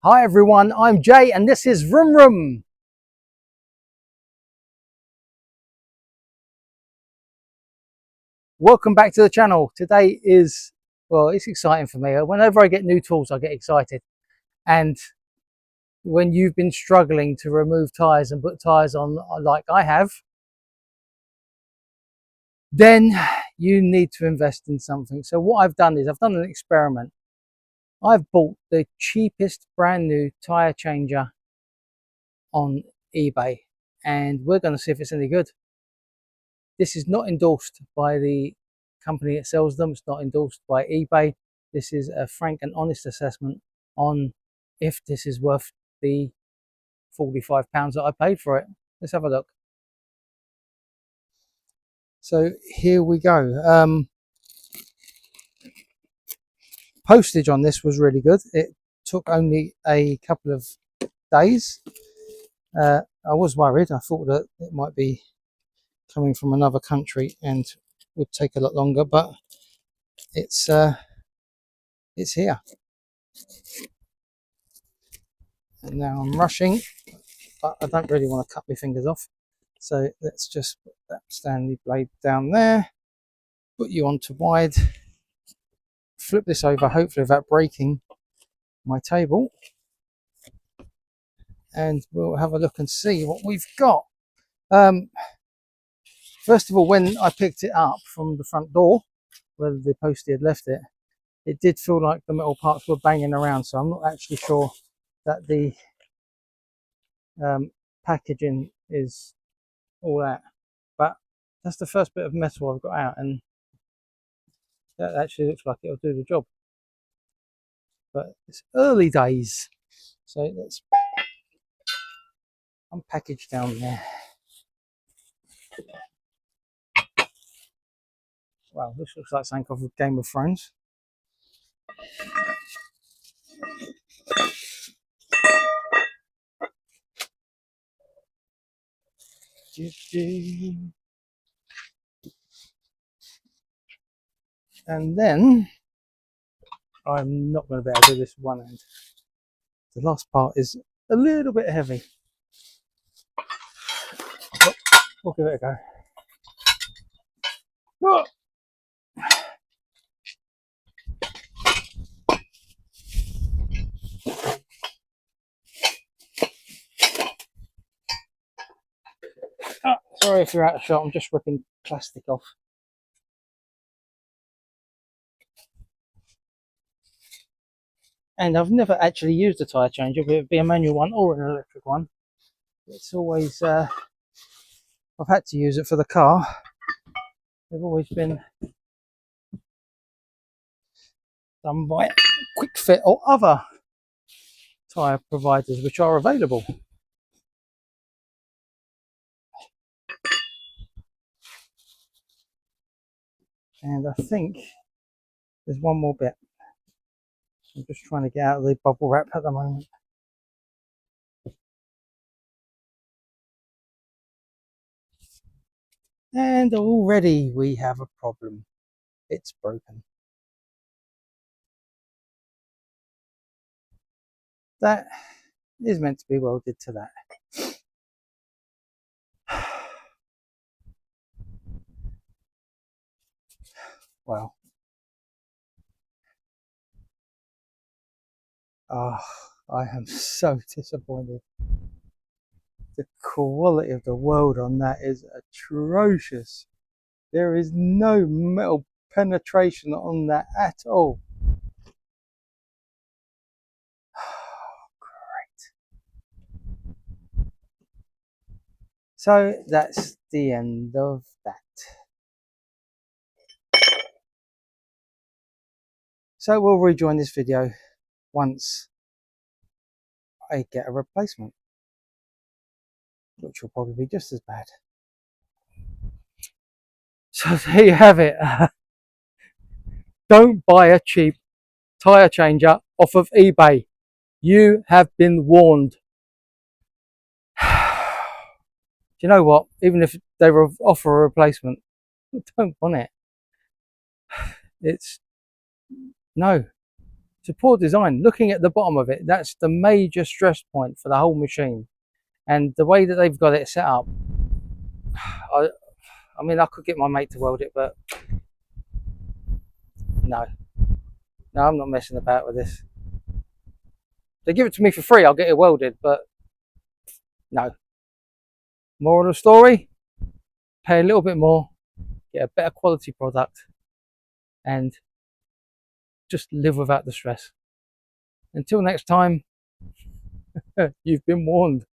Hi everyone, I'm Jay and this is Vroom Vroom. Welcome back to the channel. Today is, well, it's exciting for me. Whenever I get new tools, I get excited. And when you've been struggling to remove tyres and put tyres on like I have, then you need to invest in something. So what I've done is I've done an experiment. I've bought the cheapest brand new tyre changer on eBay and we're going to see if it's any good. This is not endorsed by the company that sells them. It's not endorsed by eBay. This is a frank and honest assessment on if this is worth the £45 that I paid for it. Let's have a look. So here we go. Postage on this was really good. It took only a couple of days. I was worried. I thought that it might be coming from another country and would take a lot longer, but it's here. And now I'm rushing, but I don't really want to cut my fingers off. So let's just put that Stanley blade down there, put you onto wide, flip this over, hopefully without breaking my table. And we'll have a look and see what we've got. First of all, when I picked it up from the front door, where the postie had left it, it did feel like the metal parts were banging around. So I'm not actually sure that the packaging is all that, but that's the first bit of metal I've got out, and that actually looks like it'll do the job. But it's early days, so let's unpackage down there. Wow, this looks like something off of Game of Thrones. And then I'm not going to be able to do this one end. The last part is a little bit heavy. But we'll give it a go. Oh! Oh, sorry if you're out of shot, I'm just ripping plastic off. And I've never actually used a tyre changer, but it'd be a manual one or an electric one. It's always, I've had to use it for the car. They've always been done by Quick Fit or other tyre providers which are available. And I think there's one more bit. I'm just trying to get out of the bubble wrap at the moment. And already we have a problem. It's broken. That is meant to be welded to that. Wow. Oh, I am so disappointed. The quality of the weld on that is atrocious. There is no metal penetration on that at all. So that's the end of that. So we'll rejoin this video once I get a replacement, which will probably be just as bad. So there you have it. Don't buy a cheap tyre changer off of eBay. You have been warned. Do you know what? Even if they offer a replacement, I don't want it. It's no. It's a poor design. Looking at the bottom of it, that's the major stress point for the whole machine. And the way that they've got it set up, I mean, I could get my mate to weld it, but no, I'm not messing about with this. If they give it to me for free, I'll get it welded, but no. Moral of the story, pay a little bit more, get a better quality product, and just live without the stress. Until next time, you've been warned.